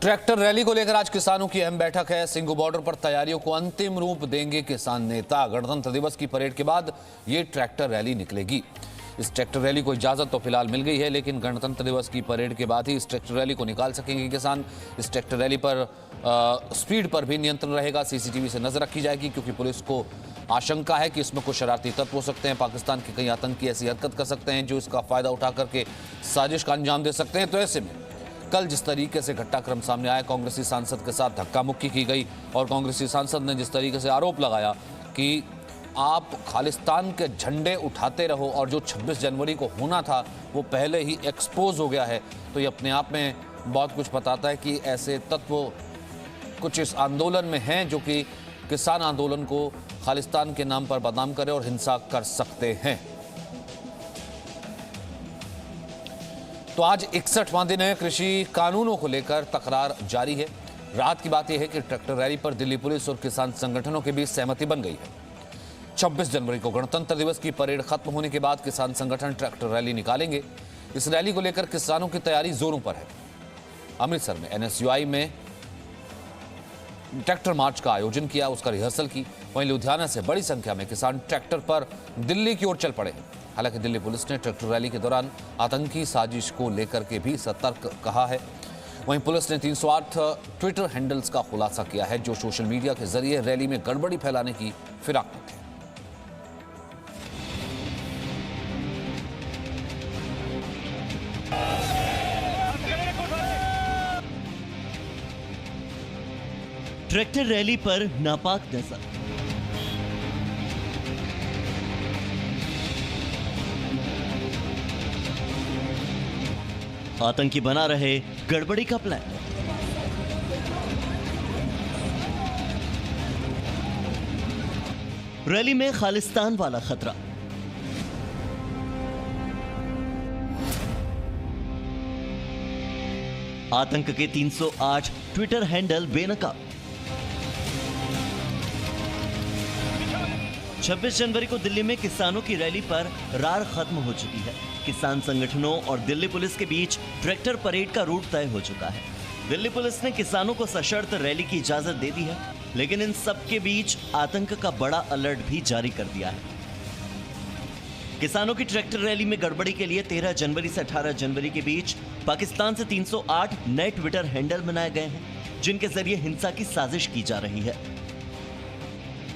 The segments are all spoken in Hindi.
ट्रैक्टर रैली को लेकर आज किसानों की अहम बैठक है। सिंघू बॉर्डर पर तैयारियों को अंतिम रूप देंगे किसान नेता। गणतंत्र दिवस की परेड के बाद ये ट्रैक्टर रैली निकलेगी। इस ट्रैक्टर रैली को इजाजत तो फिलहाल मिल गई है, लेकिन गणतंत्र दिवस की परेड के बाद ही इस ट्रैक्टर रैली को निकाल सकेंगे किसान। इस ट्रैक्टर रैली पर स्पीड पर भी नियंत्रण रहेगा। सीसीटीवी से नजर रखी जाएगी, क्योंकि पुलिस को आशंका है कि इसमें कुछ शरारती तत्व हो सकते हैं। पाकिस्तान के कई आतंकी ऐसी हरकत कर सकते हैं जो इसका फायदा उठा करके साजिश का अंजाम दे सकते हैं। तो ऐसे में कल जिस तरीके से घटनाक्रम सामने आया, कांग्रेसी सांसद के साथ धक्का मुक्की की गई और कांग्रेसी सांसद ने जिस तरीके से आरोप लगाया कि आप खालिस्तान के झंडे उठाते रहो और जो 26 जनवरी को होना था वो पहले ही एक्सपोज हो गया है, तो ये अपने आप में बहुत कुछ बताता है कि ऐसे तत्व कुछ इस आंदोलन में हैं जो कि किसान आंदोलन को खालिस्तान के नाम पर बदनाम करे और हिंसा कर सकते हैं। तो आज 61वां दिन है। कृषि कानूनों को लेकर तकरार जारी है। रात की बात यह है कि ट्रैक्टर रैली पर दिल्ली पुलिस और किसान संगठनों के बीच सहमति बन गई है। 26 जनवरी को गणतंत्र दिवस की परेड खत्म होने के बाद किसान संगठन ट्रैक्टर रैली निकालेंगे। इस रैली को लेकर किसानों की तैयारी जोरों पर है। अमृतसर में एनएसयूआई में ट्रैक्टर मार्च का आयोजन किया, उसका रिहर्सल की। वहीं लुधियाना से बड़ी संख्या में किसान ट्रैक्टर पर दिल्ली की ओर चल पड़े हैं। हालांकि दिल्ली पुलिस ने ट्रैक्टर रैली के दौरान आतंकी साजिश को लेकर के भी सतर्क कहा है। वहीं पुलिस ने 308 ट्विटर हैंडल्स का खुलासा किया है जो सोशल मीडिया के जरिए रैली में गड़बड़ी फैलाने की फिराक में थे। ट्रैक्टर रैली पर नापाक नजर। आतंकी बना रहे गड़बड़ी का प्लान। रैली में खालिस्तान वाला खतरा। आतंक के 308 ट्विटर हैंडल बेनकाब। 26 जनवरी को दिल्ली में किसानों की रैली पर रार खत्म हो चुकी है। किसान संगठनों और दिल्ली पुलिस के बीच ट्रैक्टर परेड का रूट तय हो चुका है। दिल्ली पुलिस ने किसानों को सशर्त रैली की इजाजत दे दी है, लेकिन इन सब के बीच आतंक का बड़ा अलर्ट भी जारी कर दिया है। किसानों की ट्रैक्टर रैली में गड़बड़ी के लिए 13 जनवरी से 18 जनवरी के बीच पाकिस्तान से 308 नए ट्विटर हैंडल बनाए गए हैं, जिनके जरिए हिंसा की साजिश की जा रही है।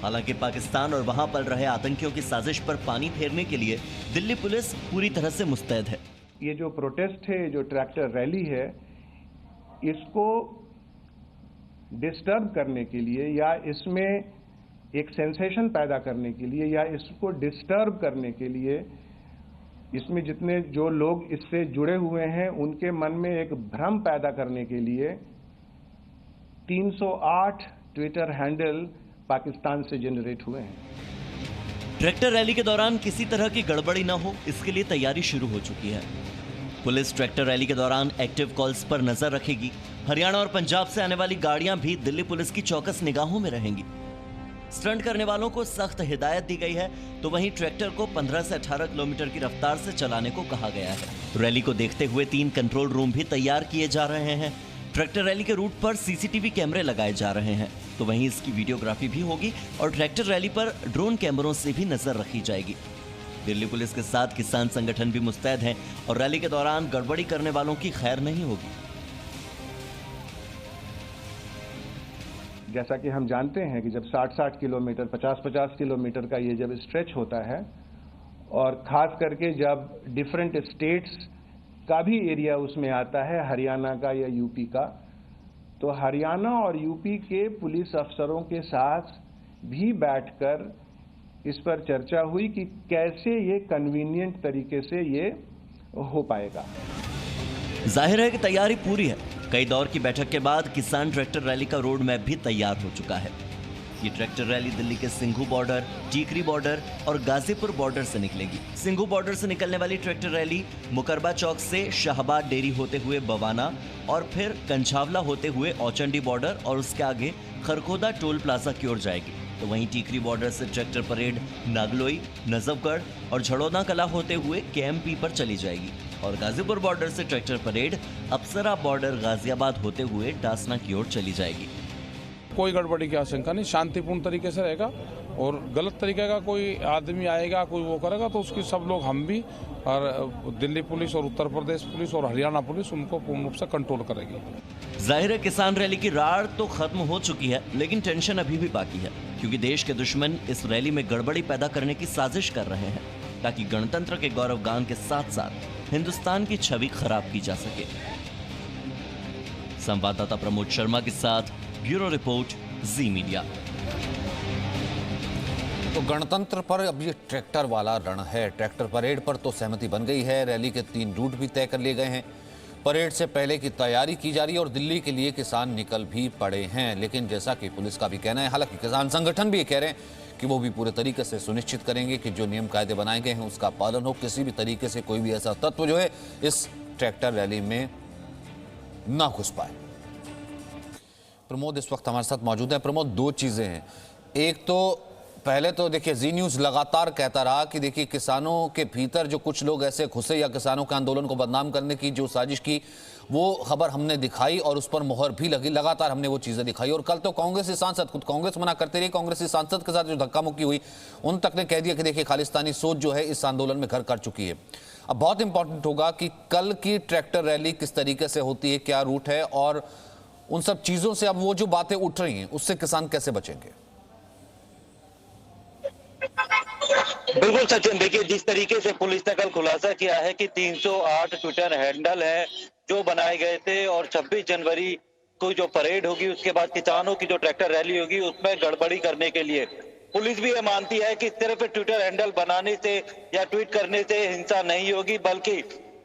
हालांकि पाकिस्तान और वहां पल रहे आतंकियों की साजिश पर पानी फेरने के लिए दिल्ली पुलिस पूरी तरह से मुस्तैद है। ये जो प्रोटेस्ट है, जो ट्रैक्टर रैली है, इसको डिस्टर्ब करने के लिए या इसमें एक सेंसेशन पैदा करने के लिए या इसको डिस्टर्ब करने के लिए, इसमें जितने जो लोग इससे जुड़े हुए हैं उनके मन में एक भ्रम पैदा करने के लिए 308 ट्विटर हैंडल पाकिस्तान से जनरेट हुए हैं। ट्रैक्टर रैली के दौरान किसी तरह की गड़बड़ी न हो, इसके लिए तैयारी शुरू हो चुकी है। पुलिस ट्रैक्टर रैली के दौरान एक्टिव कॉल्स पर नजर रखेगी। हरियाणा और पंजाब से आने वाली गाड़ियां भी दिल्ली पुलिस की चौकस निगाहों में रहेंगी। स्टंट करने वालों को सख्त हिदायत दी गई है, तो वहीं ट्रैक्टर को 15 से 18 किलोमीटर की रफ्तार से चलाने को कहा गया है। रैली को देखते हुए 3 कंट्रोल रूम भी तैयार किए जा रहे हैं। ट्रैक्टर रैली के रूट पर सीसीटीवी कैमरे लगाए जा रहे हैं, तो वहीं इसकी वीडियोग्राफी भी होगी और ट्रैक्टर रैली पर ड्रोन कैमरों से भी नजर रखी जाएगी। दिल्ली पुलिस के साथ किसान संगठन भी मुस्तैद हैं और रैली के दौरान गड़बड़ी करने वालों की खैर नहीं होगी। जैसा कि हम जानते हैं कि जब 60-60 किलोमीटर, 50-50 किलोमीटर का ये जब स्ट्रेच होता है और खास करके जब डिफरेंट स्टेट्स का भी एरिया उसमें आता है, हरियाणा का या यूपी का, तो हरियाणा और यूपी के पुलिस अफसरों के साथ भी बैठकर इस पर चर्चा हुई कि कैसे ये कन्वीनियंट तरीके से ये हो पाएगा। जाहिर है कि तैयारी पूरी है। कई दौर की बैठक के बाद किसान ट्रैक्टर रैली का रोड मैप भी तैयार हो चुका है। ये ट्रैक्टर रैली दिल्ली के सिंघू बॉर्डर, टीकरी बॉर्डर और गाजीपुर बॉर्डर से निकलेगी। सिंघू बॉर्डर से निकलने वाली ट्रैक्टर रैली मुकरबा चौक से शाहबाद डेयरी होते हुए बवाना और फिर कंछावला होते हुए औचंडी बॉर्डर और उसके आगे खरखोदा टोल प्लाजा की ओर जाएगी। तो वहीं टीकरी बॉर्डर से ट्रैक्टर परेड नागलोई, नजफगढ़ और झड़ौदा कला होते हुए केएमपी पर चली जाएगी और गाजीपुर बॉर्डर से ट्रैक्टर परेड अप्सरा बॉर्डर गाजियाबाद होते हुए डासना की ओर चली जाएगी। कोई गड़बड़ी की आशंका नहीं, शांतिपूर्ण तरीके से रहेगा और गलत तरीके का कोई आदमी आएगा, कोई वो करेगा तो उसकी सब लोग, हम भी और दिल्ली पुलिस और उत्तर प्रदेश पुलिस और हरियाणा पुलिस उनको पूर्ण रूप से कंट्रोल करेगी। जाहिर है किसान रैली की रार तो खत्म हो चुकी है, लेकिन टेंशन अभी भी बाकी है, क्योंकि देश के दुश्मन इस रैली में गड़बड़ी पैदा करने की साजिश कर रहे हैं ताकि गणतंत्र के गौरव गान के साथ साथ हिंदुस्तान की छवि खराब की जा सके। संवाददाता प्रमोद शर्मा के साथ ब्यूरो रिपोर्ट, जी मीडिया। तो गणतंत्र पर अब ये ट्रैक्टर वाला रण है। ट्रैक्टर परेड पर तो सहमति बन गई है, रैली के 3 रूट भी तय कर लिए गए हैं, परेड से पहले की तैयारी की जा रही है और दिल्ली के लिए किसान निकल भी पड़े हैं। लेकिन जैसा कि पुलिस का भी कहना है, हालांकि किसान संगठन भी ये कह रहे हैं कि वो भी पूरे तरीके से सुनिश्चित करेंगे कि जो नियम कायदे बनाए गए हैं उसका पालन हो, किसी भी तरीके से कोई भी ऐसा तत्व जो है इस ट्रैक्टर रैली में ना घुस पाए। प्रमोद इस वक्त हमारे साथ मौजूद है। प्रमोद, 2 चीजें हैं। एक तो पहले तो देखिए, जी न्यूज लगातार कहता रहा कि देखिए किसानों के भीतर जो कुछ लोग ऐसे घुसे या किसानों के आंदोलन को बदनाम करने की जो साजिश की, वो खबर हमने दिखाई और उस पर मोहर भी लगी। लगातार हमने वो चीजें दिखाई और कल तो कांग्रेसी सांसद, खुद कांग्रेस मना करते रही, कांग्रेसी सांसद के साथ जो धक्का मुक्की हुई उन तक ने कह दिया कि देखिए खालिस्तानी सोच जो है इस आंदोलन में घर कर चुकी है। अब बहुत इंपॉर्टेंट होगा कि कल की ट्रैक्टर रैली किस तरीके से होती है, क्या रूट है और उन सब चीजों से अब वो जो बातें उठ रही हैं उससे किसान कैसे बचेंगे। बिल्कुल सचिन, देखिए जिस तरीके से पुलिस ने कल खुलासा किया है कि 308 ट्विटर हैंडल है जो बनाए गए थे और 26 जनवरी को जो परेड होगी उसके बाद किसानों की जो ट्रैक्टर रैली होगी उसमें गड़बड़ी करने के लिए पुलिस भी ये मानती है कि सिर्फ ट्विटर हैंडल बनाने से या ट्वीट करने से हिंसा नहीं होगी, बल्कि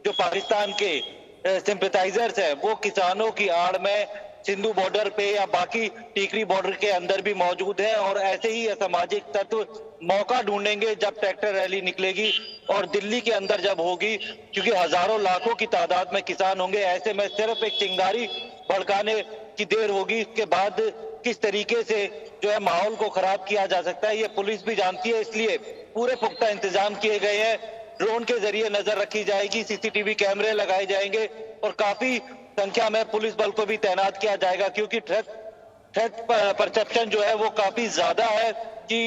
जो पाकिस्तान के सिंपैथाइजर्स हैं वो किसानों की आड़ में सिंधु बॉर्डर पे या बाकी टीकरी बॉर्डर के अंदर भी मौजूद है और ऐसे ही असामाजिक तत्व मौका ढूंढेंगे जब ट्रैक्टर रैली निकलेगी और दिल्ली के अंदर जब होगी, क्योंकि हजारों लाखों की तादाद में किसान होंगे। ऐसे में सिर्फ एक चिंगारी भड़काने की देर होगी, इसके बाद किस तरीके से जो है माहौल को खराब किया जा सकता है ये पुलिस भी जानती है। इसलिए पूरे पुख्ता इंतजाम किए गए हैं, ड्रोन के जरिए नजर रखी जाएगी, सीसीटीवी कैमरे लगाए जाएंगे और काफी संख्या में पुलिस बल को भी तैनात किया जाएगा, क्योंकि थ्रेट परसेप्शन जो है वो काफी ज्यादा है कि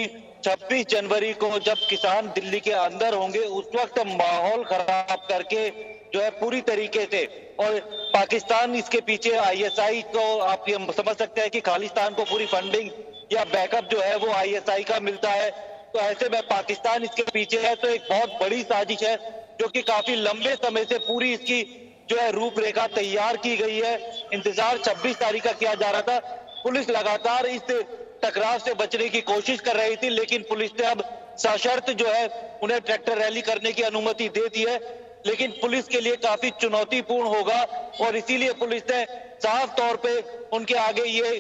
26 जनवरी को जब किसान दिल्ली के अंदर होंगे उस वक्त माहौल खराब करके जो है पूरी तरीके से, और पाकिस्तान इसके पीछे आईएसआई को आप ये समझ सकते हैं कि खालिस्तान को पूरी फंडिंग या बैकअप जो है वो आईएसआई का मिलता है। तो ऐसे में पाकिस्तान इसके पीछे है, तो एक बहुत बड़ी साजिश है जो कि काफी लंबे समय से पूरी इसकी जो है रूपरेखा तैयार की गई है। इंतजार 26 तारीख का किया जा रहा था। पुलिस लगातार इस टकराव से बचने की कोशिश कर रही थी, लेकिन पुलिस ने अब सशर्त जो है उन्हें ट्रैक्टर रैली करने की अनुमति दे दी है, लेकिन पुलिस के लिए काफी चुनौतीपूर्ण होगा और इसीलिए पुलिस ने साफ तौर पे उनके आगे ये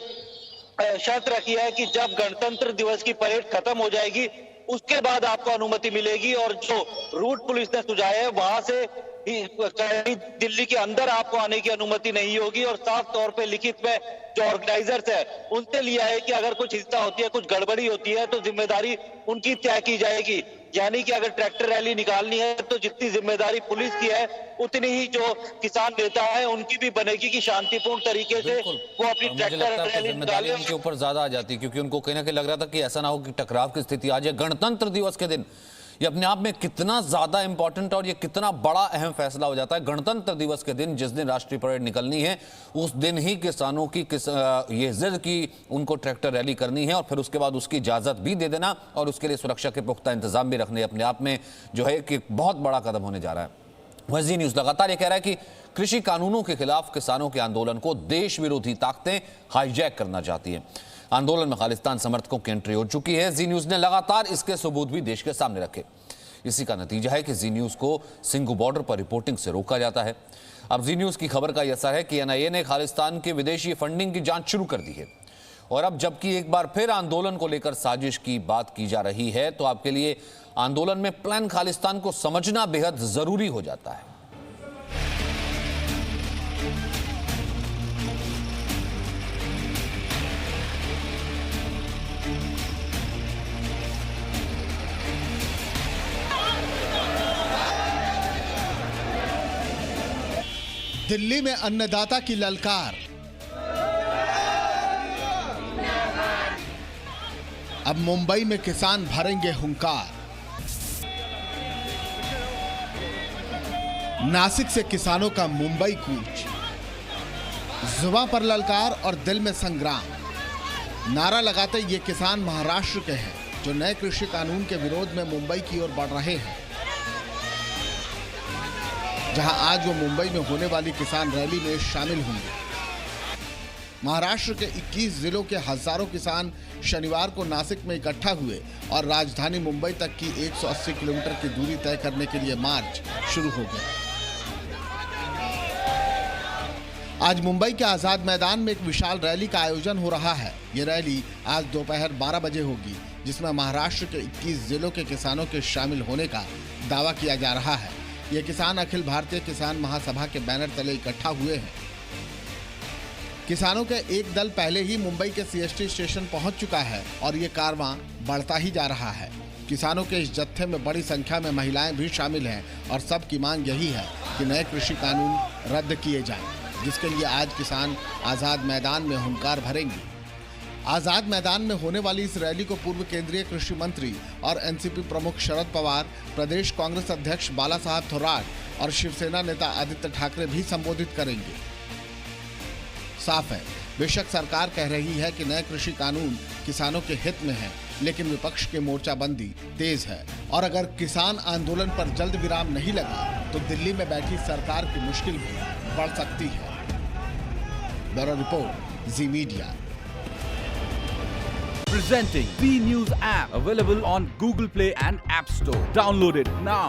शर्त रखी है कि जब गणतंत्र दिवस की परेड खत्म हो जाएगी उसके बाद आपको अनुमति मिलेगी और जो रूट पुलिस ने सुझाया है वहां से कहीं दिल्ली के अंदर आपको आने की अनुमति नहीं होगी और साफ तौर पे लिखित में जो ऑर्गेनाइजर्स है उनसे लिया है कि अगर कुछ हिंसा होती है, कुछ गड़बड़ी होती है तो जिम्मेदारी उनकी तय की जाएगी। यानी कि अगर ट्रैक्टर रैली निकालनी है तो जितनी जिम्मेदारी पुलिस की है उतनी ही जो किसान नेता है उनकी भी बनेगी कि शांतिपूर्ण तरीके से वो अपनी ट्रैक्टर रैली निकालें। उनके ऊपर ज्यादा आ जाती है क्योंकि उनको कहीं ना कहीं लग रहा था कि ऐसा ना हो कि टकराव की स्थिति आ जाए। गणतंत्र दिवस के दिन ये अपने आप में कितना ज्यादा इंपॉर्टेंट और ये कितना बड़ा अहम फैसला हो जाता है। गणतंत्र दिवस के दिन जिस दिन राष्ट्रीय परेड निकलनी है उस दिन ही किसानों की ये जिद की उनको ट्रैक्टर रैली करनी है और फिर उसके बाद उसकी इजाजत भी दे देना और उसके लिए सुरक्षा के पुख्ता इंतजाम भी रखने अपने आप में जो है कि बहुत बड़ा कदम होने जा रहा है। वजी न्यूज लगातार ये कह रहा है कि कृषि कानूनों के खिलाफ किसानों के आंदोलन को देश विरोधी ताकतें हाईजैक करना चाहती है। आंदोलन में खालिस्तान समर्थकों की एंट्री हो चुकी है। जी न्यूज ने लगातार इसके सबूत भी देश के सामने रखे। इसी का नतीजा है कि जी न्यूज को सिंघू बॉर्डर पर रिपोर्टिंग से रोका जाता है। अब जी न्यूज की खबर का यह असर है कि एनआईए ने खालिस्तान की विदेशी फंडिंग की जांच शुरू कर दी है और अब जबकि एक बार फिर आंदोलन को लेकर साजिश की बात की जा रही है तो आपके लिए आंदोलन में प्लान खालिस्तान को समझना बेहद जरूरी हो जाता है। दिल्ली में अन्नदाता की ललकार। अब मुंबई में किसान भरेंगे हुंकार। नासिक से किसानों का मुंबई कूच। जुबां पर ललकार और दिल में संग्राम। नारा लगाते ये किसान महाराष्ट्र के हैं जो नए कृषि कानून के विरोध में मुंबई की ओर बढ़ रहे हैं, जहां आज वो मुंबई में होने वाली किसान रैली में शामिल होंगे। महाराष्ट्र के 21 जिलों के हजारों किसान शनिवार को नासिक में इकट्ठा हुए और राजधानी मुंबई तक की 180 किलोमीटर की दूरी तय करने के लिए मार्च शुरू हो गया। आज मुंबई के आजाद मैदान में एक विशाल रैली का आयोजन हो रहा है। ये रैली आज दोपहर 12 बजे होगी, जिसमें महाराष्ट्र के 21 जिलों के किसानों के शामिल होने का दावा किया जा रहा है। ये किसान अखिल भारतीय किसान महासभा के बैनर तले इकट्ठा हुए हैं। किसानों के एक दल पहले ही मुंबई के सीएसटी स्टेशन पहुंच चुका है और ये कारवां बढ़ता ही जा रहा है। किसानों के इस जत्थे में बड़ी संख्या में महिलाएं भी शामिल हैं और सबकी मांग यही है कि नए कृषि कानून रद्द किए जाएं, जिसके लिए आज किसान आजाद मैदान में हुंकार भरेंगे। आजाद मैदान में होने वाली इस रैली को पूर्व केंद्रीय कृषि मंत्री और एनसीपी प्रमुख शरद पवार, प्रदेश कांग्रेस अध्यक्ष बाला साहब थोराट और शिवसेना नेता आदित्य ठाकरे भी संबोधित करेंगे। साफ है, बेशक सरकार कह रही है कि नए कृषि कानून किसानों के हित में है, लेकिन विपक्ष की मोर्चाबंदी तेज है और अगर किसान आंदोलन पर जल्द विराम नहीं लगा तो दिल्ली में बैठी सरकार की मुश्किल भी बढ़ सकती है। Bureau report, ji media. Presenting B News app, available on Google Play and App Store. Download it now.